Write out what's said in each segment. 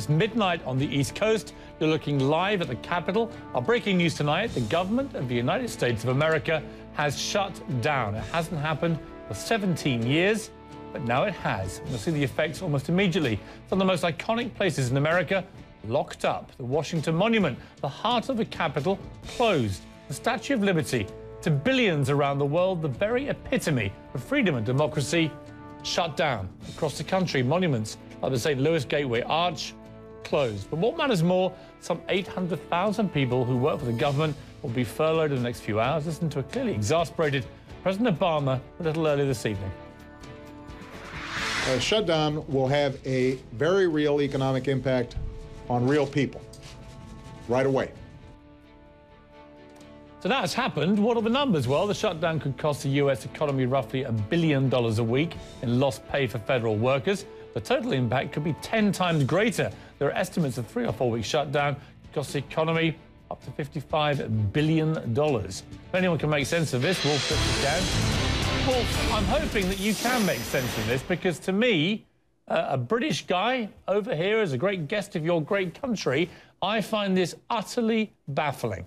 It's midnight on the East Coast. You're looking live at the Capitol. Our breaking news tonight, the government of the United States of America has shut down. It hasn't happened for 17 years, but now it has. We'll see the effects almost immediately. Some of the most iconic places in America locked up. The Washington Monument, the heart of the Capitol, closed. The Statue of Liberty, to billions around the world, the very epitome of freedom and democracy, shut down. Across the country, monuments like the St. Louis Gateway Arch closed. But what matters more, some 800,000 people who work for the government will be furloughed in the next few hours. Listen to a clearly exasperated President Obama a little earlier this evening. A shutdown will have a very real economic impact on real people right away. So now it's happened. What are the numbers? Well, the shutdown could cost the U.S. economy roughly $1 billion a week in lost pay for federal workers. The total impact could be 10 times greater. There are estimates of 3 or 4 week shutdown could cost the economy up to $55 billion. If anyone can make sense of this, Wolf can. Wolf, I'm hoping that you can make sense of this, because to me, a British guy over here as a great guest of your great country, I find this utterly baffling.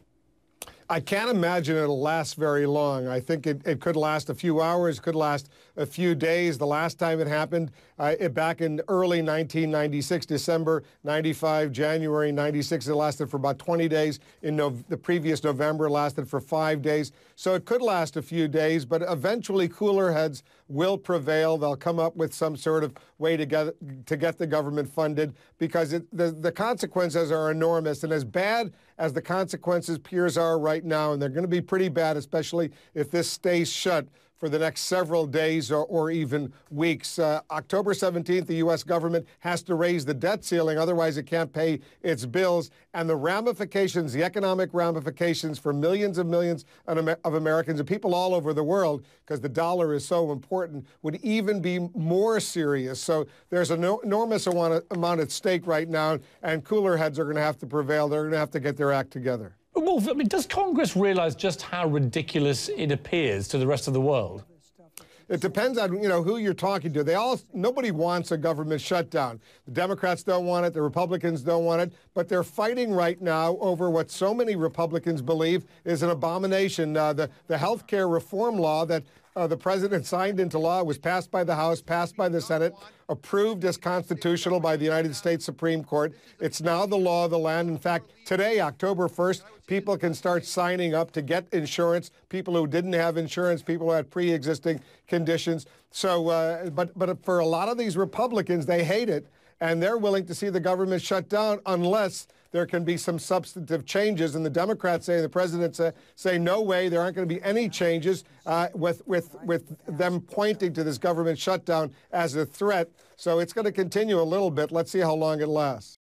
I can't imagine it'll last very long. I think it could last a few hours, could last a few days. The last time it happened, back in early 1996, December 95, January 96, it lasted for about 20 days. In the previous November, it lasted for 5 days. So it could last a few days, but eventually cooler heads will prevail. They'll come up with some sort of way to get the government funded, because the consequences are enormous. And as bad as the consequences appears are right now, and they're going to be pretty bad, especially if this stays shut for the next several days or even weeks. October 17th, the U.S. government has to raise the debt ceiling, otherwise it can't pay its bills. And the ramifications, the economic ramifications for millions of Americans and people all over the world, because the dollar is so important, would even be more serious. So there's an enormous amount at stake right now, and cooler heads are going to have to prevail. They're going to have to get their act together. Wolf, I mean, does Congress realize just how ridiculous it appears to the rest of the world? It depends on, who you're talking to. Nobody wants a government shutdown. The Democrats don't want it. The Republicans don't want it. But they're fighting right now over what so many Republicans believe is an abomination. The health care reform law that the president signed into law was passed by the House, passed by the Senate, approved as constitutional by the United States Supreme Court. It's now the law of the land. In fact, today, October 1st, people can start signing up to get insurance, people who didn't have insurance, people who had pre-existing conditions. So, but for a lot of these Republicans, they hate it, and they're willing to see the government shut down unless there can be some substantive changes. And the Democrats say, the president say no way, there aren't going to be any changes, with them pointing to this government shutdown as a threat. So it's going to continue a little bit. Let's see how long it lasts.